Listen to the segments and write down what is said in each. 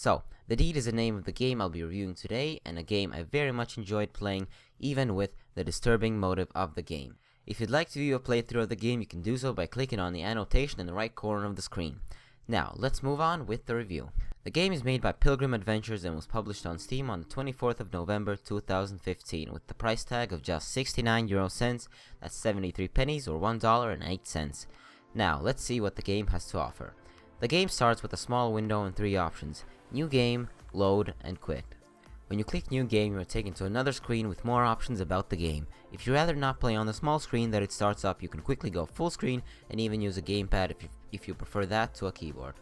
So, The Deed is the name of the game I'll be reviewing today, and a game I very much enjoyed playing, even with the disturbing motive of the game. If you'd like to view a playthrough of the game, you can do so by clicking on the annotation in the right corner of the screen. Now, let's move on with the review. The game is made by Pilgrim Adventures and was published on Steam on the 24th of November 2015 with the price tag of just 69 euro cents, that's 73 pennies or $1.08. Now, let's see what the game has to offer. The game starts with a small window and 3 options: New Game, Load, and Quit. When you click New Game, you are taken to another screen with more options about the game. If you'd rather not play on the small screen that it starts up, you can quickly go full screen and even use a gamepad if you prefer that to a keyboard.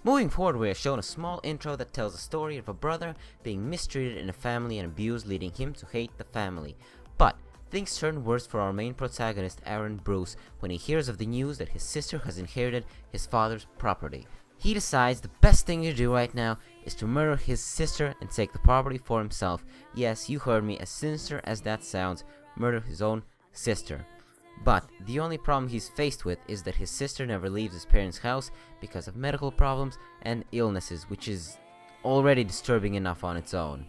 Moving forward, we are shown a small intro that tells the story of a brother being mistreated in a family and abused, leading him to hate the family. But things turn worse for our main protagonist, Aaron Bruce, when he hears of the news that his sister has inherited his father's property. He decides the best thing to do right now is to murder his sister and take the property for himself. Yes, you heard me, as sinister as that sounds, murder his own sister. But the only problem he's faced with is that his sister never leaves his parents' house because of medical problems and illnesses, which is already disturbing enough on its own.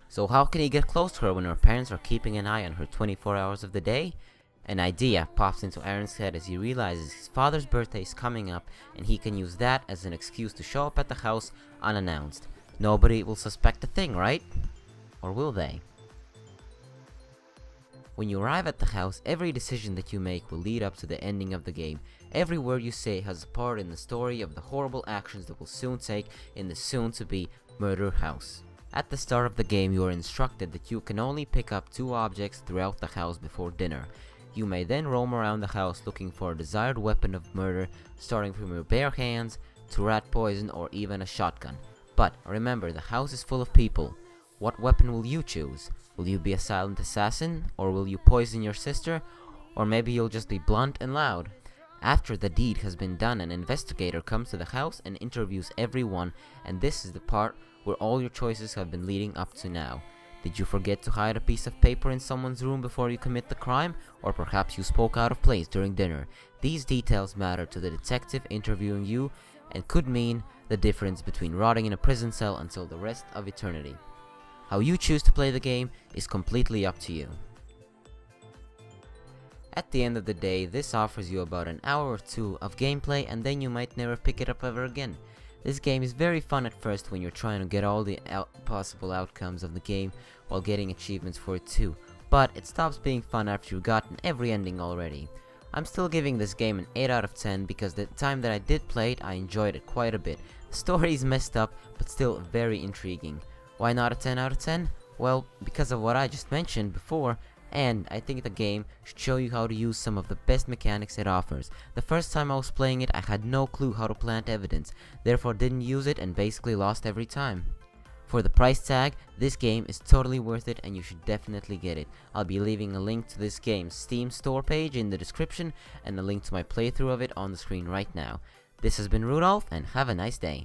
So how can he get close to her when her parents are keeping an eye on her 24 hours of the day? An idea pops into Aaron's head as he realizes his father's birthday is coming up and he can use that as an excuse to show up at the house unannounced. Nobody will suspect a thing, right? Or will they? When you arrive at the house, every decision that you make will lead up to the ending of the game. Every word you say has a part in the story of the horrible actions that will soon take in the soon-to-be murder house. At the start of the game, you are instructed that you can only pick up 2 objects throughout the house before dinner. You may then roam around the house looking for a desired weapon of murder, starting from your bare hands to rat poison or even a shotgun. But remember, the house is full of people. What weapon will you choose? Will you be a silent assassin, or will you poison your sister, or maybe you'll just be blunt and loud? After the deed has been done, an investigator comes to the house and interviews everyone, and this is the part where all your choices have been leading up to now. Did you forget to hide a piece of paper in someone's room before you commit the crime? Or perhaps you spoke out of place during dinner? These details matter to the detective interviewing you and could mean the difference between rotting in a prison cell until the rest of eternity. How you choose to play the game is completely up to you. At the end of the day, this offers you about an hour or 2 of gameplay, and then you might never pick it up ever again. This game is very fun at first when you're trying to get all the possible outcomes of the game while getting achievements for it too, but it stops being fun after you've gotten every ending already. I'm still giving this game an 8 out of 10 because the time that I did play it, I enjoyed it quite a bit. The story is messed up, but still very intriguing. Why not a 10 out of 10? Well, because of what I just mentioned before, and I think the game should show you how to use some of the best mechanics it offers. The first time I was playing it, I had no clue how to plant evidence, therefore didn't use it and basically lost every time. For the price tag, this game is totally worth it and you should definitely get it. I'll be leaving a link to this game's Steam store page in the description and a link to my playthrough of it on the screen right now. This has been Rudolph, and have a nice day.